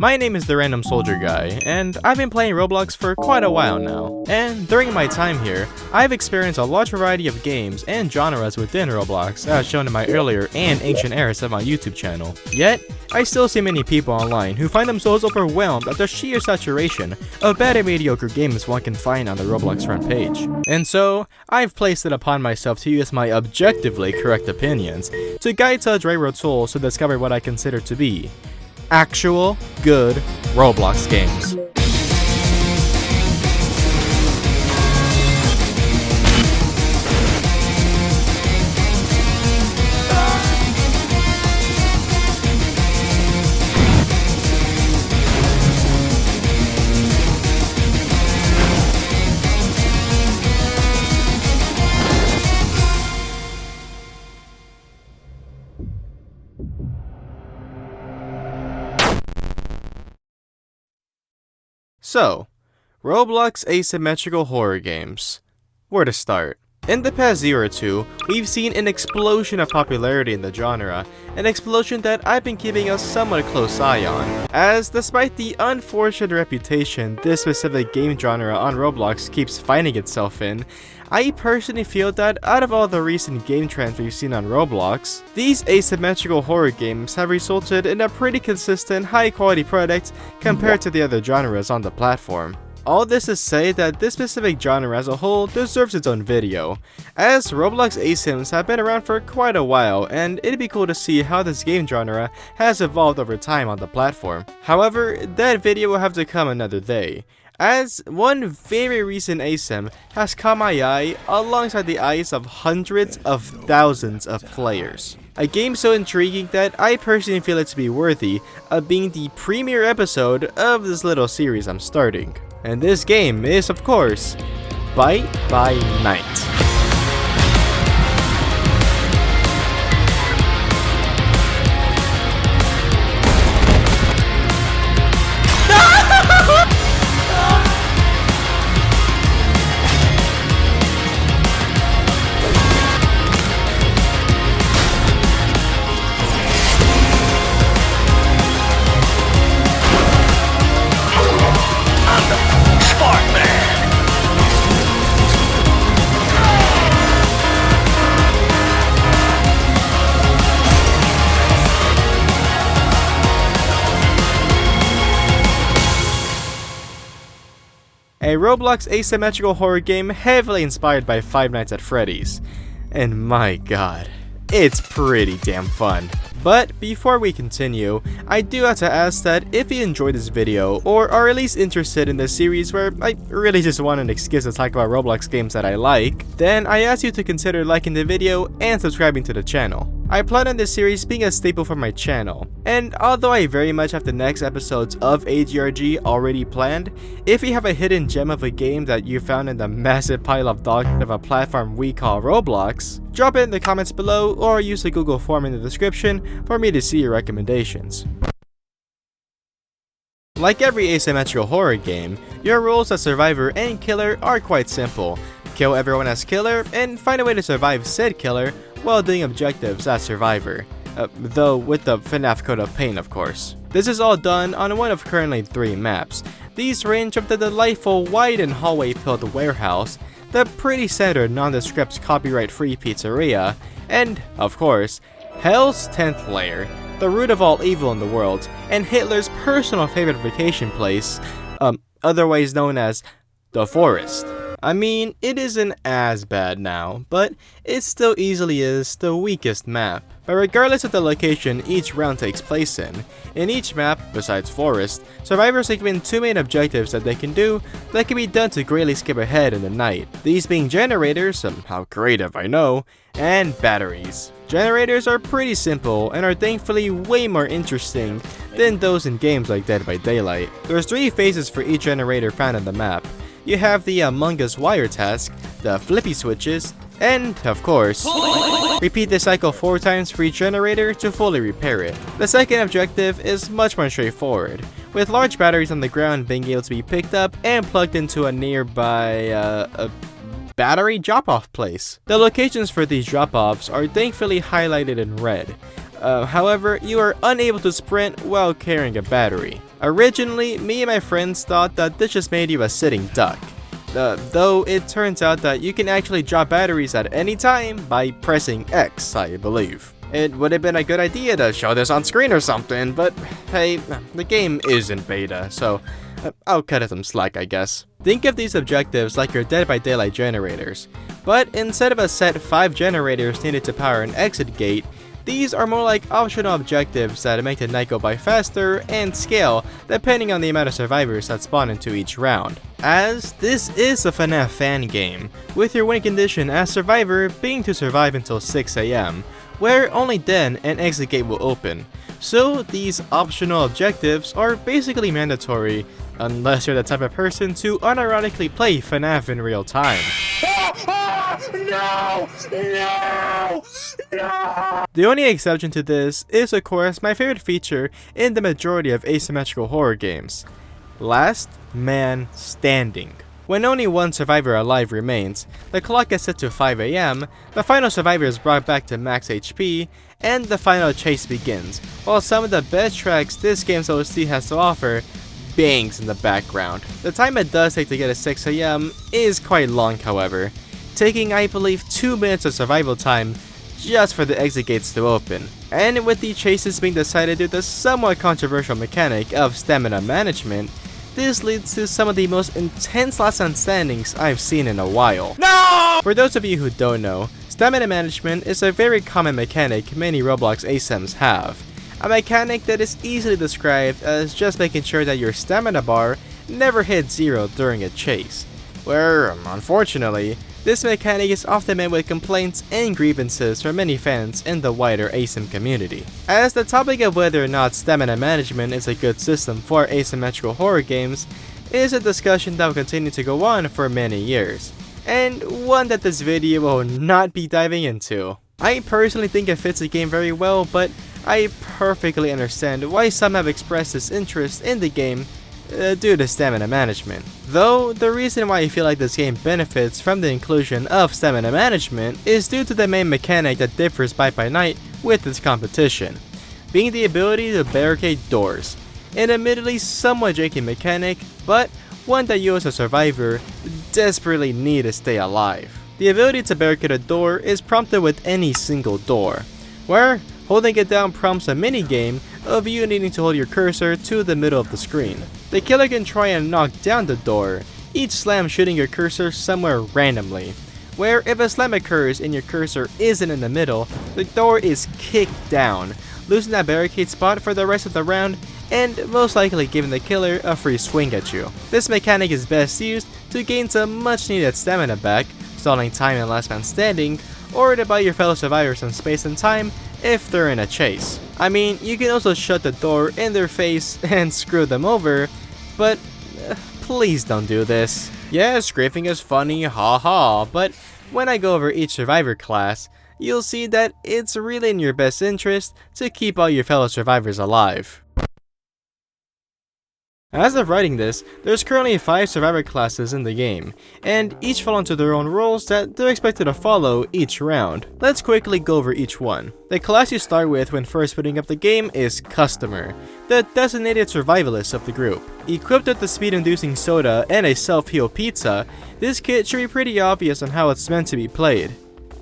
My name is the Random Soldier Guy, and I've been playing Roblox for quite a while now. And during my time here, I've experienced a large variety of games and genres within Roblox, as shown in my earlier and ancient eras of my YouTube channel. Yet, I still see many people online who find themselves overwhelmed at the sheer saturation of bad and mediocre games one can find on the Roblox front page. And so, I've placed it upon myself to use my objectively correct opinions to guide such railroad souls to discover what I consider to be actual good Roblox games. So, Roblox asymmetrical horror games. Where to start? In the past year or two, we've seen an explosion of popularity in the genre, an explosion that I've been keeping a somewhat close eye on, as despite the unfortunate reputation this specific game genre on Roblox keeps finding itself in, I personally feel that out of all the recent game trends we've seen on Roblox, these asymmetrical horror games have resulted in a pretty consistent, high quality product compared to the other genres on the platform. All this to say that this specific genre as a whole deserves its own video, as Roblox ASYMs have been around for quite a while, and it'd be cool to see how this game genre has evolved over time on the platform. However, that video will have to come another day, as one very recent ASYM has caught my eye alongside the eyes of hundreds of thousands of players. A game so intriguing that I personally feel it to be worthy of being the premiere episode of this little series I'm starting. And this game is, of course, Bite by Night. A Roblox asymmetrical horror game heavily inspired by Five Nights at Freddy's. And my god, it's pretty damn fun. But before we continue, I do have to ask that if you enjoyed this video, or are at least interested in this series where I really just want an excuse to talk about Roblox games that I like, then I ask you to consider liking the video and subscribing to the channel. I plan on this series being a staple for my channel, and although I very much have the next episodes of AGRG already planned, if you have a hidden gem of a game that you found in the massive pile of dog of a platform we call Roblox, drop it in the comments below or use the Google form in the description for me to see your recommendations. Like every asymmetrical horror game, your roles as survivor and killer are quite simple. Kill everyone as killer and find a way to survive said killer while doing objectives as survivor, though with the FNAF code of pain, of course. This is all done on one of currently 3 maps. These range from the delightful wide and hallway-filled warehouse, the pretty standard nondescript copyright-free pizzeria, and, of course, Hell's 10th lair, the root of all evil in the world, and Hitler's personal favorite vacation place, otherwise known as the Forest. I mean, it isn't as bad now, but it still easily is the weakest map. But regardless of the location each round takes place in each map, besides Forest, survivors are given 2 main objectives that they can do that can be done to greatly skip ahead in the night. These being generators, how creative I know, and batteries. Generators are pretty simple and are thankfully way more interesting than those in games like Dead by Daylight. There's 3 phases for each generator found on the map. You have the Among Us wire task, the flippy switches, and, of course, repeat the cycle 4 times for each generator to fully repair it. The second objective is much more straightforward, with large batteries on the ground being able to be picked up and plugged into a nearby battery drop-off place. The locations for these drop-offs are thankfully highlighted in red. However, you are unable to sprint while carrying a battery. Originally, me and my friends thought that this just made you a sitting duck. Though it turns out that you can actually drop batteries at any time by pressing X, I believe. It would have been a good idea to show this on screen or something, but hey, the game is in beta, so I'll cut it some slack, I guess. Think of these objectives like your Dead by Daylight generators, but instead of a set 5 generators needed to power an exit gate, these are more like optional objectives that make the night go by faster and scale depending on the amount of survivors that spawn into each round. As this is a FNAF fan game, with your win condition as survivor being to survive until 6 AM, where only then an exit gate will open. So these optional objectives are basically mandatory, unless you're the type of person to unironically play FNAF in real time. No! No! No! The only exception to this is of course my favorite feature in the majority of asymmetrical horror games: Last Man Standing. When only one survivor alive remains, the clock is set to 5 AM, the final survivor is brought back to max HP, and the final chase begins, while some of the best tracks this game's OST has to offer bangs in the background. The time it does take to get to 6 AM is quite long, however, taking I believe 2 minutes of survival time just for the exit gates to open. And with the chases being decided due to the somewhat controversial mechanic of stamina management, this leads to some of the most intense last man standings I've seen in a while. No! For those of you who don't know, stamina management is a very common mechanic many Roblox ASYMs have. A mechanic that is easily described as just making sure that your stamina bar never hits 0 during a chase, where, unfortunately, this mechanic is often met with complaints and grievances from many fans in the wider ASYM community. As the topic of whether or not stamina management is a good system for asymmetrical horror games is a discussion that will continue to go on for many years, and one that this video will not be diving into. I personally think it fits the game very well, but I perfectly understand why some have expressed this interest in the game due to stamina management. Though, the reason why I feel like this game benefits from the inclusion of stamina management is due to the main mechanic that differs by night with its competition, being the ability to barricade doors. An admittedly somewhat janky mechanic, but one that you as a survivor desperately need to stay alive. The ability to barricade a door is prompted with any single door, where holding it down prompts a minigame of you needing to hold your cursor to the middle of the screen. The killer can try and knock down the door, each slam shooting your cursor somewhere randomly, where if a slam occurs and your cursor isn't in the middle, the door is kicked down, losing that barricade spot for the rest of the round and most likely giving the killer a free swing at you. This mechanic is best used to gain some much needed stamina back, stalling time in Last Man Standing, or to buy your fellow survivors some space and time if they're in a chase. I mean, you can also shut the door in their face and screw them over, but please don't do this. Yeah, scraping is funny, haha, but when I go over each survivor class, you'll see that it's really in your best interest to keep all your fellow survivors alive. As of writing this, there's currently 5 survivor classes in the game, and each fall into their own roles that they're expected to follow each round. Let's quickly go over each one. The class you start with when first putting up the game is Customer, the designated survivalist of the group. Equipped with the speed-inducing soda and a self-heal pizza, this kit should be pretty obvious on how it's meant to be played.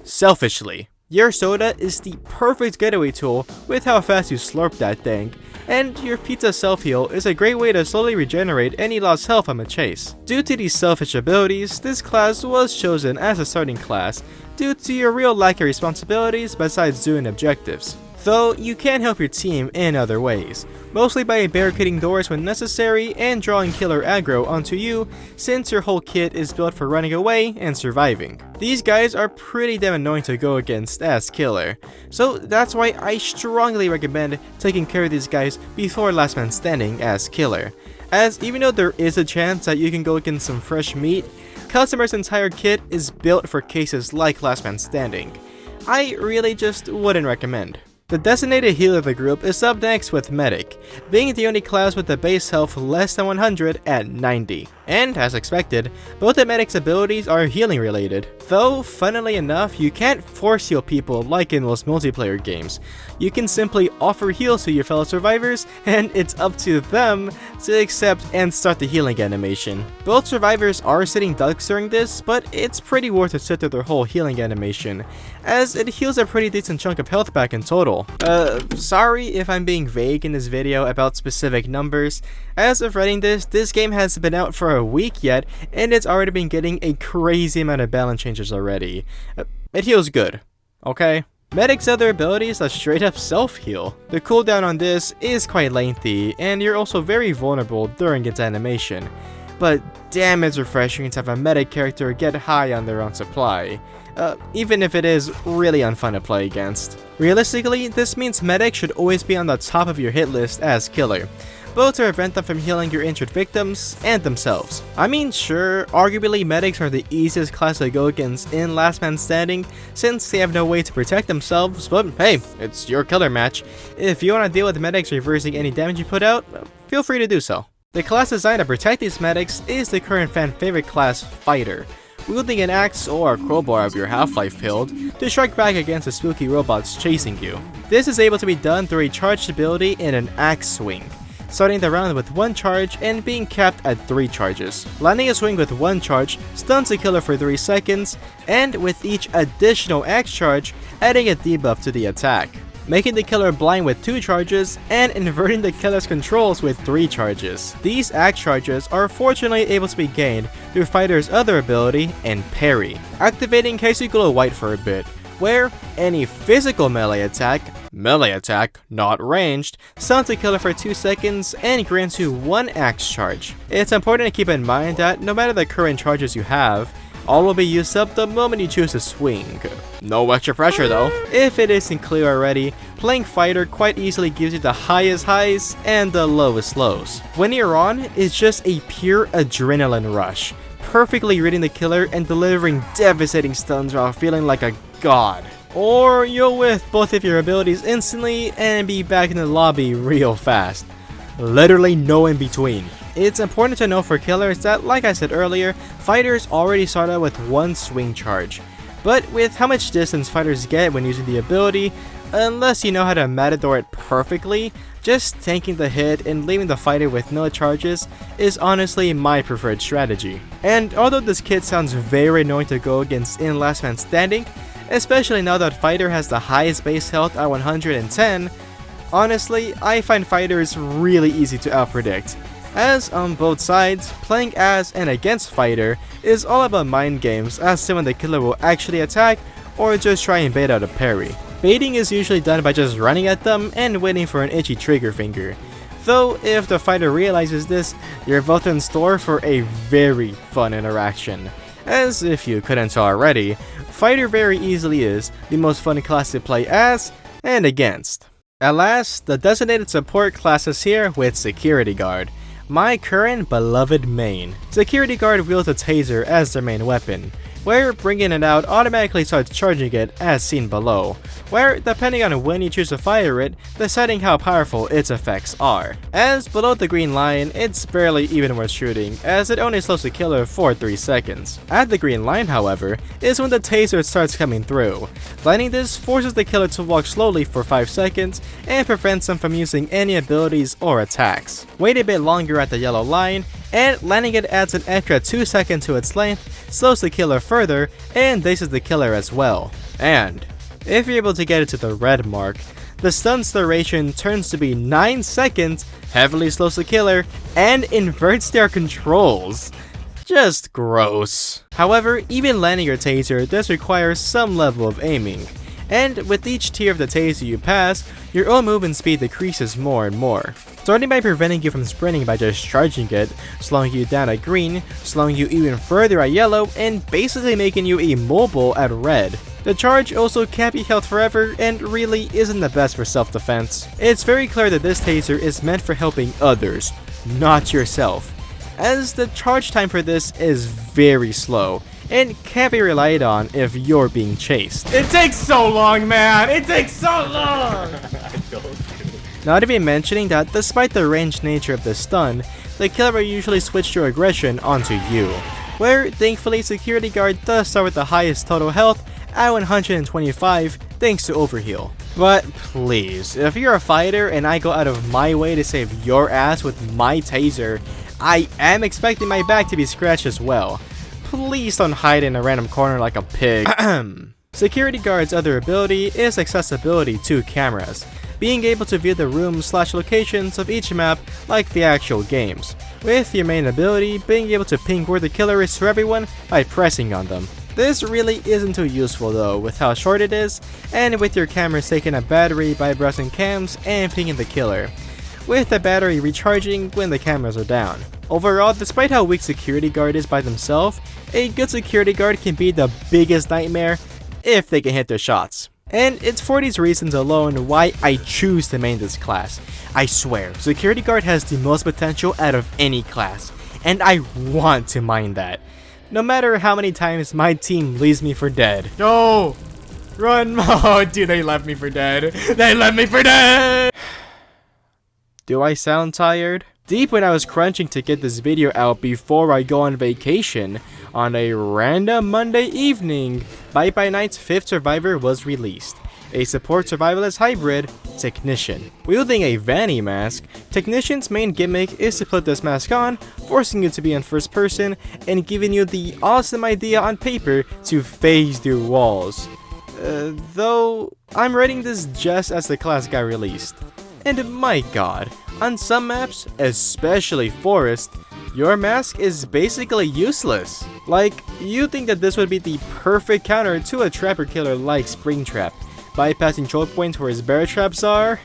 Selfishly, your soda is the perfect getaway tool with how fast you slurp that thing, and your pizza self-heal is a great way to slowly regenerate any lost health from a chase. Due to these selfish abilities, this class was chosen as a starting class due to your real lack of responsibilities besides doing objectives. Though you can help your team in other ways, mostly by barricading doors when necessary and drawing killer aggro onto you since your whole kit is built for running away and surviving. These guys are pretty damn annoying to go against as killer, so that's why I strongly recommend taking care of these guys before Last Man Standing as killer, as even though there is a chance that you can go against some fresh meat, Customer's entire kit is built for cases like Last Man Standing. I really just wouldn't recommend. The designated healer of the group is up next with Medic, being the only class with a base health less than 100 at 90. And as expected, both the medic's abilities are healing related. Though, funnily enough, you can't force heal people like in most multiplayer games. You can simply offer heals to your fellow survivors, and it's up to them to accept and start the healing animation. Both survivors are sitting ducks during this, but it's pretty worth to sit through their whole healing animation, as it heals a pretty decent chunk of health back in total. Sorry if I'm being vague in this video about specific numbers. As of writing this game hasn't been out for a week yet, and it's already been getting a crazy amount of balance changes already. It heals good, okay? Medic's other abilities are straight up self-heal. The cooldown on this is quite lengthy, and you're also very vulnerable during its animation. But damn, it's refreshing to have a medic character get high on their own supply, even if it is really unfun to play against. Realistically, this means medic should always be on the top of your hit list as killer, both to prevent them from healing your injured victims and themselves. I mean, sure, arguably medics are the easiest class to go against in Last Man Standing since they have no way to protect themselves, but hey, it's your killer match. If you want to deal with medics reversing any damage you put out, feel free to do so. The class designed to protect these medics is the current fan favorite class, Fighter, wielding an axe or a crowbar of your Half-Life build to strike back against the spooky robots chasing you. This is able to be done through a charged ability in an axe swing, starting the round with 1 charge and being capped at 3 charges. Landing a swing with 1 charge stuns the killer for 3 seconds, and with each additional axe charge, adding a debuff to the attack, making the killer blind with 2 charges and inverting the killer's controls with 3 charges. These axe charges are fortunately able to be gained through Fighter's other ability, and Parry, activating in case you glow white for a bit, where any physical melee attack, not ranged, stuns the killer for 2 seconds and grants you 1 axe charge. It's important to keep in mind that no matter the current charges you have, all will be used up the moment you choose to swing. No extra pressure though. If it isn't clear already, playing Fighter quite easily gives you the highest highs and the lowest lows. When you're on, it's just a pure adrenaline rush, perfectly reading the killer and delivering devastating stuns while feeling like a god. Or you'll whiff both of your abilities instantly and be back in the lobby real fast. Literally no in between. It's important to know for killers that, like I said earlier, fighters already start out with 1 swing charge. But with how much distance fighters get when using the ability, unless you know how to matador it perfectly, just tanking the hit and leaving the fighter with no charges is honestly my preferred strategy. And although this kit sounds very annoying to go against in Last Man Standing, especially now that Fighter has the highest base health at 110, honestly, I find Fighters really easy to outpredict, as on both sides, playing as and against Fighter is all about mind games as to when the killer will actually attack or just try and bait out a parry. Baiting is usually done by just running at them and waiting for an itchy trigger finger, though if the fighter realizes this, you're both in store for a very fun interaction. As if you couldn't tell already, Fighter very easily is the most fun class to play as and against. At last, the designated support class is here with Security Guard, my current beloved main. Security Guard wields a taser as their main weapon, where bringing it out automatically starts charging it as seen below, where depending on when you choose to fire it, deciding how powerful its effects are. As below the green line, it's barely even worth shooting as it only slows the killer for 3 seconds. At the green line, however, is when the taser starts coming through. Landing this forces the killer to walk slowly for 5 seconds and prevents them from using any abilities or attacks. Wait a bit longer at the yellow line, and landing it adds an extra 2 seconds to its length, slows the killer further, and dazes the killer as well. And if you're able to get it to the red mark, the stun's duration turns to be 9 seconds, heavily slows the killer, and inverts their controls. Just gross. However, even landing your taser does require some level of aiming, and with each tier of the taser you pass, your own movement speed decreases more and more, starting by preventing you from sprinting by just charging it, slowing you down at green, slowing you even further at yellow, and basically making you immobile at red. The charge also can't be held forever and really isn't the best for self-defense. It's very clear that this taser is meant for helping others, not yourself, as the charge time for this is very slow and can't be relied on if you're being chased. It takes so long, man! It takes so long! Not even mentioning that despite the ranged nature of the stun, the killer will usually switch to aggression onto you, where thankfully security guard does start with the highest total health at 125 thanks to overheal. But please, if you're a fighter and I go out of my way to save your ass with my taser, I am expecting my back to be scratched as well. Please don't hide in a random corner like a pig. Security guard's other ability is accessibility to cameras, being able to view the rooms/locations of each map like the actual games, with your main ability being able to ping where the killer is to everyone by pressing on them. This really isn't too useful though with how short it is, and with your cameras taking a battery by browsing cams and pinging the killer, with the battery recharging when the cameras are down. Overall, despite how weak security guard is by themselves, a good security guard can be the biggest nightmare if they can hit their shots. And it's for these reasons alone why I choose to main this class. I swear, security guard has the most potential out of any class, and I want to mine that. No matter how many times my team leaves me for dead. No! Run! Oh, dude, they left me for dead. They left me for dead! Do I sound tired? Deep when I was crunching to get this video out before I go on vacation, on a random Monday evening, Bite by Night's 5th survivor was released. A support survivalist hybrid, Technician. Wielding a Vanny mask, Technician's main gimmick is to put this mask on, forcing you to be in first person and giving you the awesome idea on paper to phase through walls. Though, I'm writing this just as the class got released. And my god, on some maps, especially Forest, your mask is basically useless. Like, you think that this would be the perfect counter to a trapper killer like Springtrap, bypassing choke points where his bear traps are?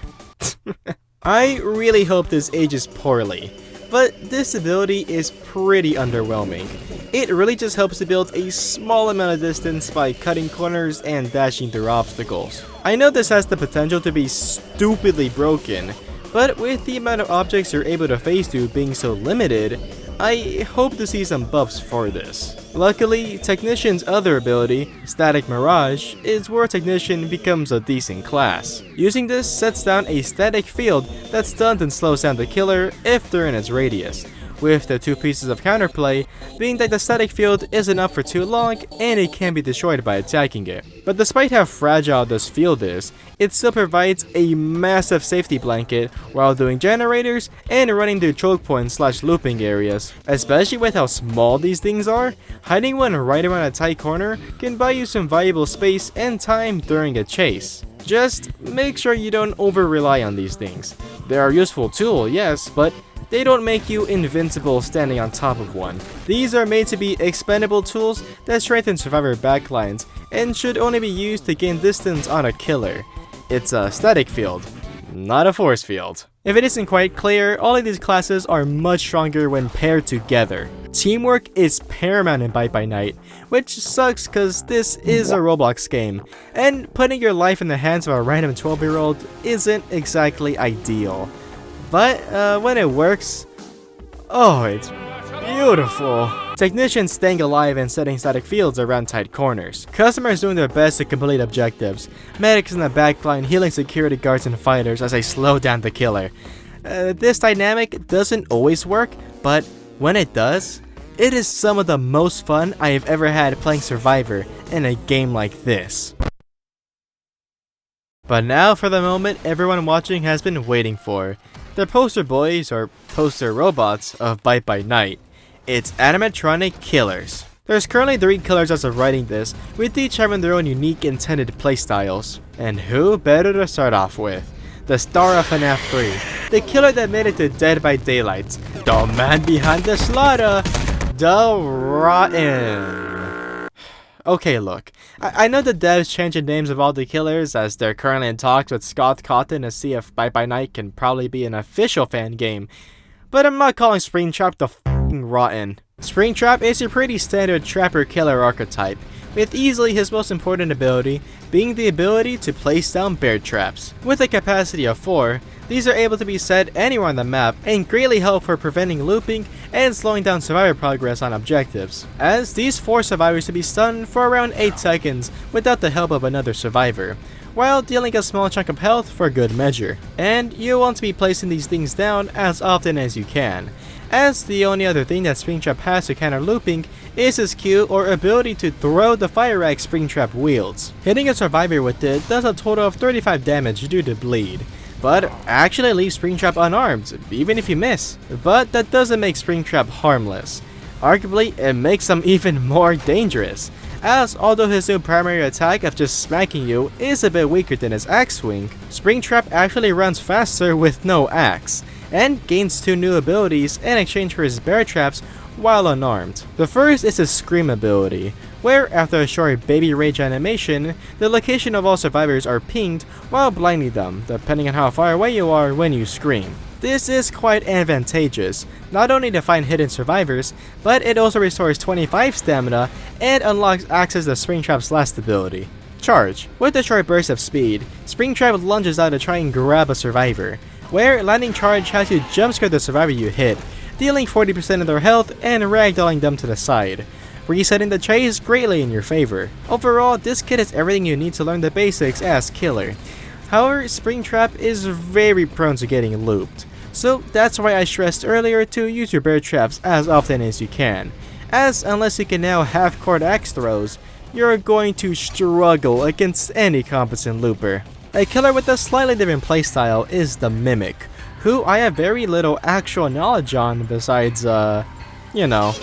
I really hope this ages poorly, but this ability is pretty underwhelming. It really just helps to build a small amount of distance by cutting corners and dashing through obstacles. I know this has the potential to be stupidly broken, but with the amount of objects you're able to phase through being so limited, I hope to see some buffs for this. Luckily, Technician's other ability, Static Mirage, is where Technician becomes a decent class. Using this sets down a static field that stuns and slows down the killer if they're in its radius, with the two pieces of counterplay being that the static field isn't up for too long and it can be destroyed by attacking it. But despite how fragile this field is, it still provides a massive safety blanket while doing generators and running through choke points / looping areas. Especially with how small these things are, hiding one right around a tight corner can buy you some valuable space and time during a chase. Just make sure you don't over rely on these things. They are a useful tool, yes, but they don't make you invincible standing on top of one. These are made to be expendable tools that strengthen survivor backlines and should only be used to gain distance on a killer. It's a static field, not a force field. If it isn't quite clear, all of these classes are much stronger when paired together. Teamwork is paramount in Bite by Night, which sucks cause this is a Roblox game, and putting your life in the hands of a random 12-year-old isn't exactly ideal. But when it works, oh, it's beautiful. Technicians staying alive and setting static fields around tight corners. Customers doing their best to complete objectives. Medics in the backline healing security guards and fighters as they slow down the killer. This dynamic doesn't always work, but when it does, it is some of the most fun I have ever had playing Survivor in a game like this. But now for the moment everyone watching has been waiting for. The poster boys, or poster robots, of Bite by Night. It's animatronic killers. There's currently 3 killers as of writing this, with each having their own unique intended playstyles. And who better to start off with? The star of FNAF 3. The killer that made it to Dead by Daylight. The man behind the slaughter. The Rotten. Okay, look, I know the devs changed the names of all the killers as they're currently in talks with Scott Cawthon to see if Bite by Night can probably be an official fan game, but I'm not calling Springtrap the f***ing Rotten. Springtrap is a pretty standard trapper killer archetype, with easily his most important ability being the ability to place down bear traps. With a capacity of 4, these are able to be set anywhere on the map and greatly help for preventing looping and slowing down survivor progress on objectives, as these force survivors to be stunned for around 8 seconds without the help of another survivor, while dealing a small chunk of health for good measure. And you want to be placing these things down as often as you can, as the only other thing that Springtrap has to counter looping is his Q or ability to throw the fire axe Springtrap wields. Hitting a survivor with it does a total of 35 damage due to bleed, but actually leaves Springtrap unarmed, even if you miss. But that doesn't make Springtrap harmless. Arguably, it makes him even more dangerous, as although his new primary attack of just smacking you is a bit weaker than his axe swing, Springtrap actually runs faster with no axe, and gains 2 new abilities in exchange for his bear traps while unarmed. The first is his Scream ability, where after a short baby rage animation, the location of all survivors are pinged while blinding them, depending on how far away you are when you scream. This is quite advantageous, not only to find hidden survivors, but it also restores 25 stamina and unlocks access to Springtrap's last ability, Charge. With a short burst of speed, Springtrap lunges out to try and grab a survivor, where landing Charge has you jumpscare the survivor you hit, dealing 40% of their health and ragdolling them to the side, resetting the chase greatly in your favor. Overall, this kit has everything you need to learn the basics as killer. However, Springtrap is very prone to getting looped, so that's why I stressed earlier to use your bear traps as often as you can, as unless you can now half-court axe throws, you're going to struggle against any competent looper. A killer with a slightly different playstyle is the Mimic, who I have very little actual knowledge on besides, you know.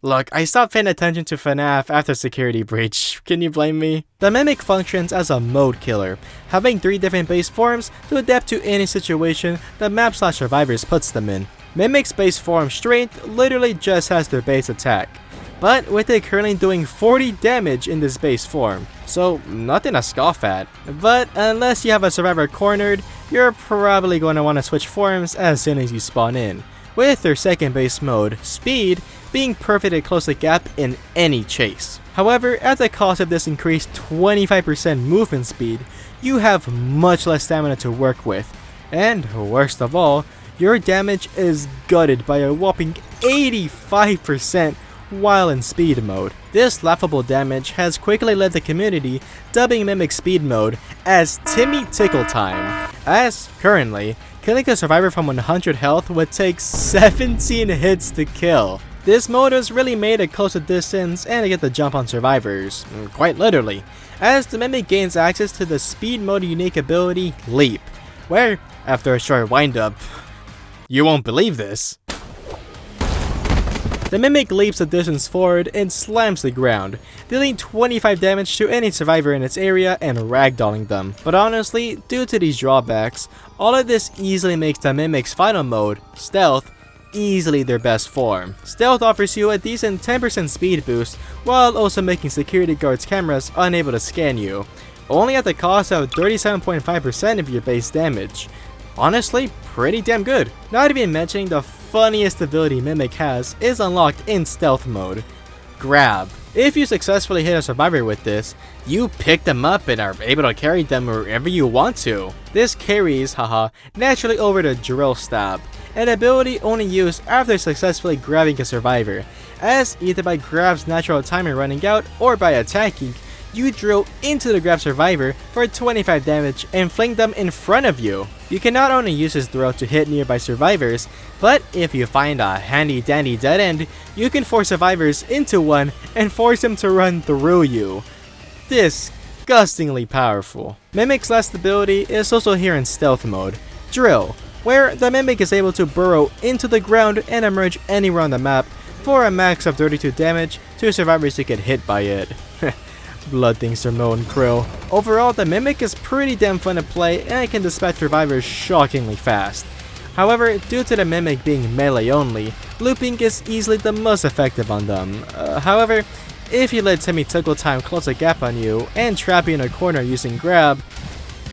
Look, I stopped paying attention to FNAF after Security Breach, can you blame me? The Mimic functions as a mode killer, having 3 different base forms to adapt to any situation the map/survivors puts them in. Mimic's base form Strength literally just has their base attack, but with it currently doing 40 damage in this base form, so nothing to scoff at. But unless you have a survivor cornered, you're probably going to want to switch forms as soon as you spawn in, with their second base mode, Speed, being perfect at close the gap in any chase. However, at the cost of this increased 25% movement speed, you have much less stamina to work with, and worst of all, your damage is gutted by a whopping 85% while in speed mode. This laughable damage has quickly led the community dubbing Mimic speed mode as Timmy Tickle Time, as currently, killing a survivor from 100 health would take 17 hits to kill. This mode is really made at close distance and to get the jump on survivors, quite literally, as the Mimic gains access to the speed mode unique ability Leap, where, after a short windup, you won't believe this, the Mimic leaps a distance forward and slams the ground, dealing 25 damage to any survivor in its area and ragdolling them. But honestly, due to these drawbacks, all of this easily makes the Mimic's final mode, Stealth, easily their best form. Stealth offers you a decent 10% speed boost, while also making security guards' cameras unable to scan you, only at the cost of 37.5% of your base damage. Honestly, pretty damn good. Not even mentioning the funniest ability Mimic has is unlocked in stealth mode, Grab. If you successfully hit a survivor with this, you pick them up and are able to carry them wherever you want to. This carries, naturally over to Drill Stab, an ability only used after successfully grabbing a survivor, as either by Grab's natural timer running out or by attacking, you drill into the grab survivor for 25 damage and fling them in front of you. You can not only use this throw to hit nearby survivors, but if you find a handy dandy dead end, you can force survivors into one and force them to run through you. Disgustingly powerful. Mimic's last ability is also here in stealth mode, Drill, where the Mimic is able to burrow into the ground and emerge anywhere on the map for a max of 32 damage to survivors who get hit by it. Blood things are Mo and Krill. Overall, the Mimic is pretty damn fun to play and it can dispatch survivors shockingly fast. However, due to the Mimic being melee only, looping is easily the most effective on them. However, if you let Timmy Tickle Time close a gap on you and trap you in a corner using Grab,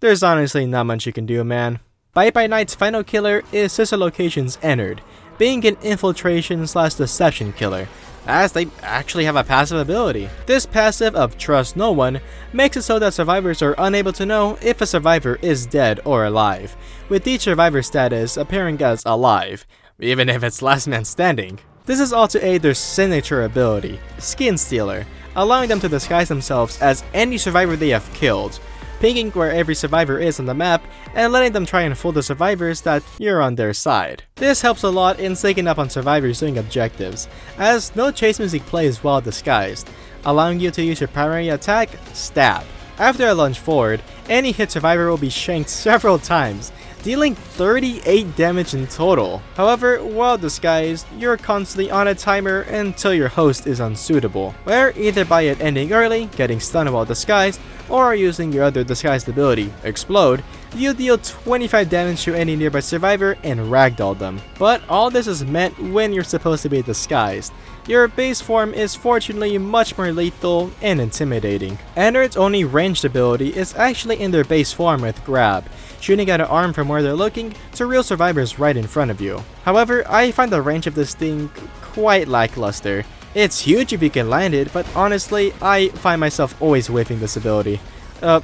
there's honestly not much you can do, man. Bite by Night's final killer is Sister Locations Entered, being an infiltration/deception killer, as they actually have a passive ability. This passive of Trust No One makes it so that survivors are unable to know if a survivor is dead or alive, with each survivor status appearing as alive, even if it's last man standing. This is all to aid their signature ability, Skin Stealer, allowing them to disguise themselves as any survivor they have killed, pinging where every survivor is on the map and letting them try and fool the survivors that you're on their side. This helps a lot in sneaking up on survivors doing objectives, as no chase music plays while disguised, allowing you to use your primary attack, stab. After I lunge forward, any hit survivor will be shanked several times, dealing 38 damage in total. However, while disguised, you're constantly on a timer until your host is unsuitable, where either by it ending early, getting stunned while disguised, or using your other disguised ability, Explode, you deal 25 damage to any nearby survivor and ragdoll them. But all this is meant when you're supposed to be disguised. Your base form is fortunately much more lethal and intimidating. Ennard's only ranged ability is actually in their base form with Grab, shooting at an arm from where they're looking to real survivors right in front of you. However, I find the range of this thing quite lackluster. It's huge if you can land it, but honestly, I find myself always whiffing this ability.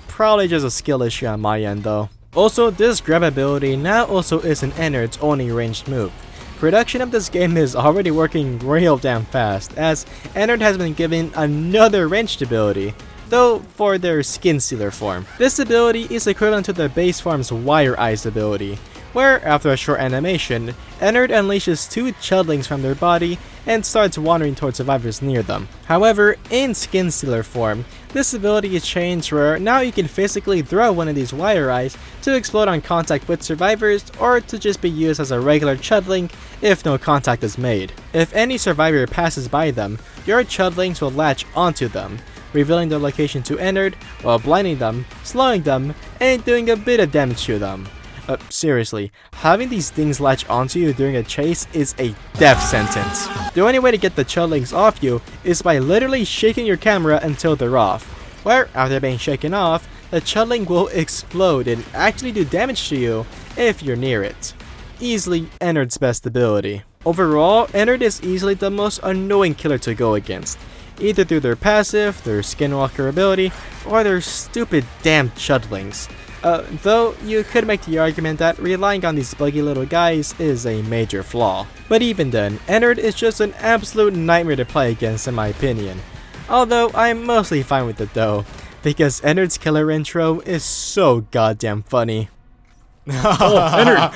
Probably just a skill issue on my end though. Also, this Grab ability now also isn't Ennard's only ranged move. Production of this game is already working real damn fast, as Ennard has been given another ranged ability, though for their Skin Sealer form. This ability is equivalent to the base form's Wire Eyes ability, where after a short animation, Ennard unleashes two chudlings from their body and starts wandering towards survivors near them. However, in Skin Sealer form, this ability is changed where now you can physically throw one of these Wire Eyes to explode on contact with survivors, or to just be used as a regular chudling if no contact is made. If any survivor passes by them, your chudlings will latch onto them, revealing their location to Ennard while blinding them, slowing them, and doing a bit of damage to them. Seriously, having these things latch onto you during a chase is a death sentence. The only way to get the chudlings off you is by literally shaking your camera until they're off, where after being shaken off, the chudling will explode and actually do damage to you if you're near it. Easily Ennard's best ability. Overall, Ennard is easily the most annoying killer to go against, either through their passive, their Skinwalker ability, or their stupid damn chudlings. Though you could make the argument that relying on these buggy little guys is a major flaw. But even then, Ennard is just an absolute nightmare to play against in my opinion. Although I'm mostly fine with it though, because Ennard's killer intro is so goddamn funny. Oh, Ennard!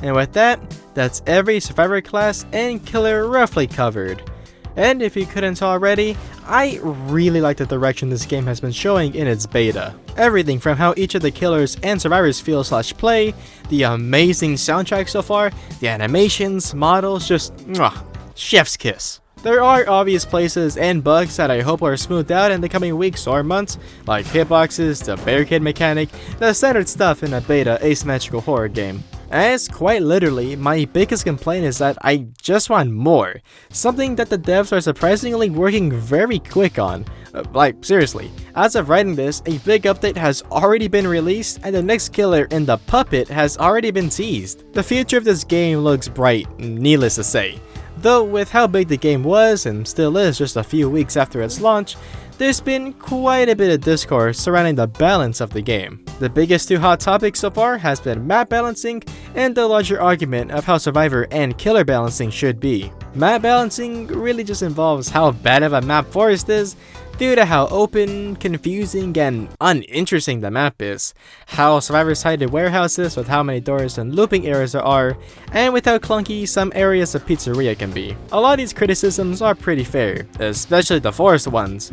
And with that, that's every survivor class and killer roughly covered. And if you couldn't already, I really like the direction this game has been showing in its beta. Everything from how each of the killers and survivors feel / play, the amazing soundtrack so far, the animations, models, just mwah, chef's kiss. There are obvious places and bugs that I hope are smoothed out in the coming weeks or months, like hitboxes, the barricade mechanic, the standard stuff in a beta asymmetrical horror game. As quite literally, my biggest complaint is that I just want more, something that the devs are surprisingly working very quick on. Like seriously, as of writing this, a big update has already been released and the next killer in the puppet has already been teased. The future of this game looks bright, needless to say. Though with how big the game was and still is just a few weeks after its launch, there's been quite a bit of discourse surrounding the balance of the game. The biggest two hot topics so far has been map balancing and the larger argument of how survivor and killer balancing should be. Map balancing really just involves how bad of a map forest is, due to how open, confusing, and uninteresting the map is, how survivors hide in warehouses with how many doors and looping areas there are, and with how clunky some areas of pizzeria can be. A lot of these criticisms are pretty fair, especially the forest ones.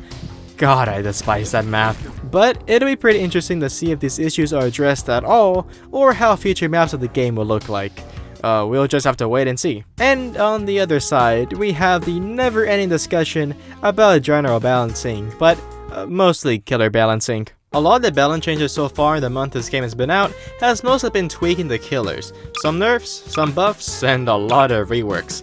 God, I despise that map. But it'll be pretty interesting to see if these issues are addressed at all, or how future maps of the game will look like. We'll just have to wait and see. And on the other side, we have the never-ending discussion about general balancing, but mostly killer balancing. A lot of the balance changes so far in the month this game has been out has mostly been tweaking the killers. Some nerfs, some buffs, and a lot of reworks.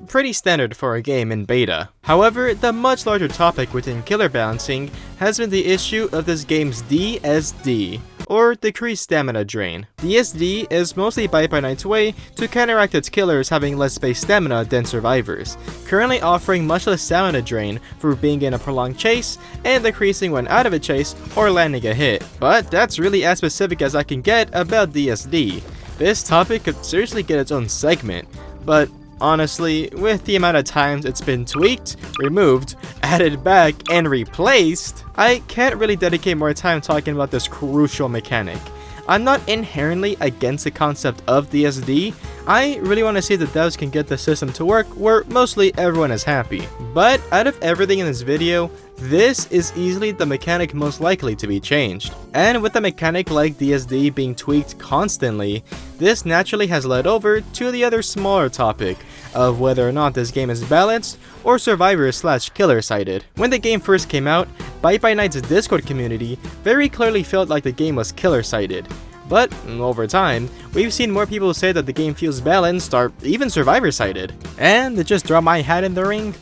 Pretty standard for a game in beta. However, the much larger topic within killer balancing has been the issue of this game's DSD, or Decreased Stamina Drain. DSD is mostly by Knight's way to counteract its killers having less base stamina than survivors, currently offering much less stamina drain for being in a prolonged chase, and decreasing when out of a chase or landing a hit. But that's really as specific as I can get about DSD. This topic could seriously get its own segment, but honestly, with the amount of times it's been tweaked, removed, added back, and replaced, I can't really dedicate more time talking about this crucial mechanic. I'm not inherently against the concept of DSD. I really want to see the devs can get the system to work where mostly everyone is happy. But out of everything in this video, this is easily the mechanic most likely to be changed. And with the mechanic like DSD being tweaked constantly, this naturally has led over to the other smaller topic of whether or not this game is balanced or survivor/killer sided. When the game first came out, Bite by Night's Discord community very clearly felt like the game was killer sided. But over time, we've seen more people say that the game feels balanced or even survivor sided. And to just throw my hat in the ring,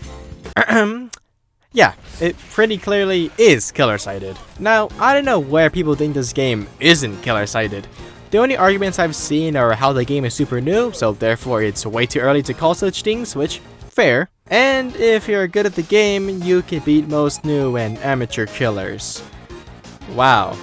yeah, it pretty clearly is killer sided. Now, I don't know where people think this game isn't killer sided. The only arguments I've seen are how the game is super new, so therefore it's way too early to call such things, which, fair. And if you're good at the game, you can beat most new and amateur killers. Wow.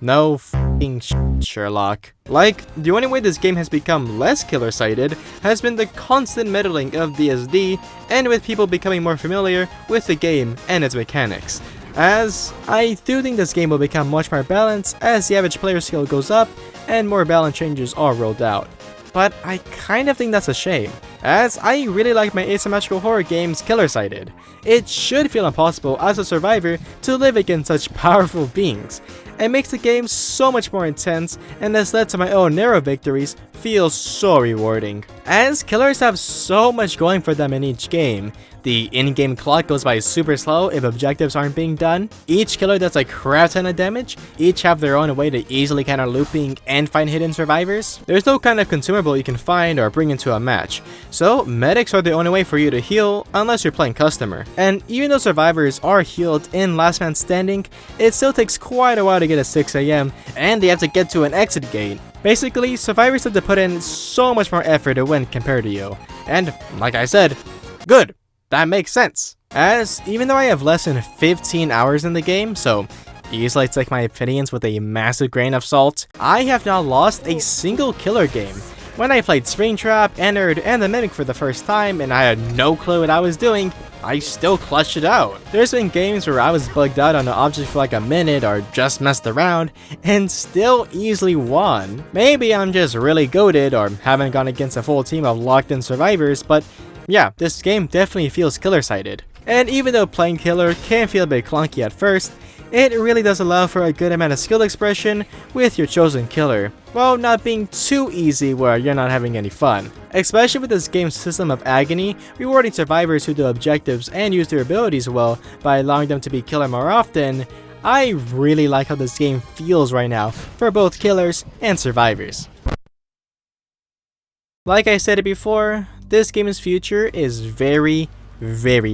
No f***ing Sherlock. Like, the only way this game has become less killer-sided has been the constant meddling of DSD, and with people becoming more familiar with the game and its mechanics. As I do think this game will become much more balanced as the average player skill goes up and more balance changes are rolled out. But I kind of think that's a shame, as I really like my asymmetrical horror games killer-sided. It should feel impossible as a survivor to live against such powerful beings. It makes the game so much more intense and has led to my own narrow victories feel so rewarding. As killers have so much going for them in each game, the in-game clock goes by super slow if objectives aren't being done, each killer does a crap ton of damage, each have their own way to easily counter looping and find hidden survivors. There's no kind of consumable you can find or bring into a match, so medics are the only way for you to heal unless you're playing customer. And even though survivors are healed in last man standing, it still takes quite a while to get at 6 AM and they have to get to an exit gate. Basically, survivors have to put in so much more effort to win compared to you. And like I said, good. That makes sense. As even though I have less than 15 hours in the game, so easily take my opinions with a massive grain of salt, I have not lost a single killer game. When I played Springtrap, Ennard, and the Mimic for the first time and I had no clue what I was doing, I still clutched it out. There's been games where I was bugged out on an object for like a minute or just messed around and still easily won. Maybe I'm just really goated or haven't gone against a full team of locked in survivors, but yeah, this game definitely feels killer-sided. And even though playing killer can feel a bit clunky at first, it really does allow for a good amount of skill expression with your chosen killer, while not being too easy where you're not having any fun. Especially with this game's system of agony, rewarding survivors who do objectives and use their abilities well by allowing them to be killer more often, I really like how this game feels right now for both killers and survivors. Like I said it before, this game's future is very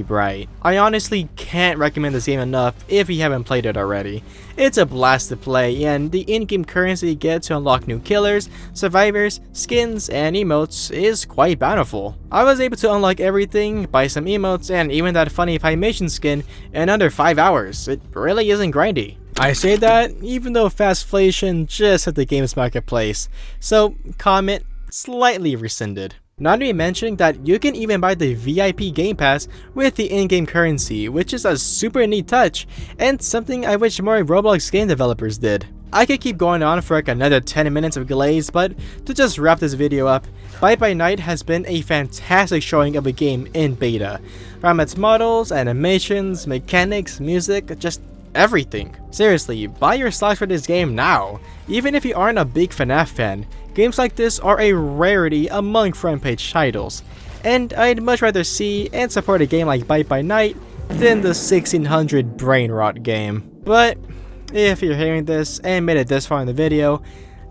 bright. I honestly can't recommend this game enough if you haven't played it already. It's a blast to play, and the in-game currency you get to unlock new killers, survivors, skins, and emotes is quite bountiful. I was able to unlock everything, buy some emotes, and even that funny Pymation skin in under 5 hours. It really isn't grindy. I say that even though Fastflation just hit the game's marketplace, so comment slightly rescinded. Not to be mentioning that you can even buy the VIP Game Pass with the in-game currency, which is a super neat touch, and something I wish more Roblox game developers did. I could keep going on for like another 10 minutes of glaze, but to just wrap this video up, Bite by Night has been a fantastic showing of a game in beta. From its models, animations, mechanics, music, just everything. Seriously, buy your stocks for this game now. Even if you aren't a big FNAF fan, games like this are a rarity among front page titles, and I'd much rather see and support a game like Bite by Night than the 1600 brain rot game. But if you're hearing this and made it this far in the video,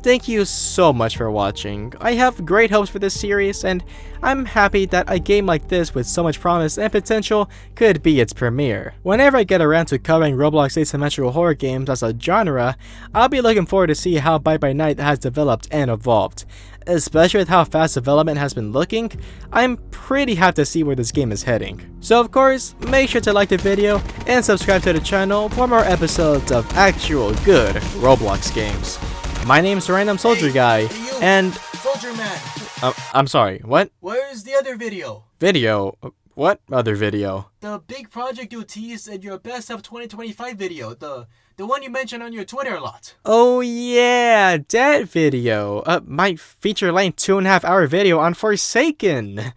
thank you so much for watching. I have great hopes for this series, and I'm happy that a game like this with so much promise and potential could be its premiere. Whenever I get around to covering Roblox asymmetrical horror games as a genre, I'll be looking forward to see how Bite by Night has developed and evolved. Especially with how fast development has been looking, I'm pretty hyped to see where this game is heading. So of course, make sure to like the video and subscribe to the channel for more episodes of actual good Roblox games. My name's Random Soldier Guy, and Soldier Man. I'm sorry, what? Where's the other video? Video? What other video? The big project you teased in your best of 2025 video. The one you mentioned on your Twitter a lot. Oh yeah, that video. My feature-length 2.5-hour video on Forsaken.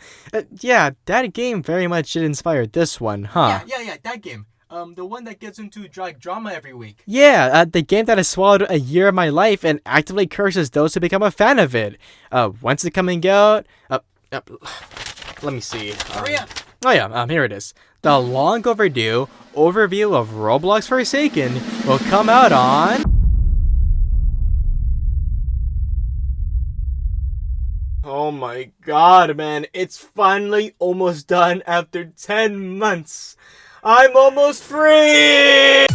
Yeah, that game very much did inspire this one, huh? Yeah, that game. The one that gets into drama every week. Yeah, the game that has swallowed a year of my life and actively curses those who become a fan of it. When's it coming out? Let me see. Hurry up. Oh yeah, here it is. The long overdue overview of Roblox Forsaken will come out on... Oh my god, man. It's finally almost done after 10 months. I'm almost free!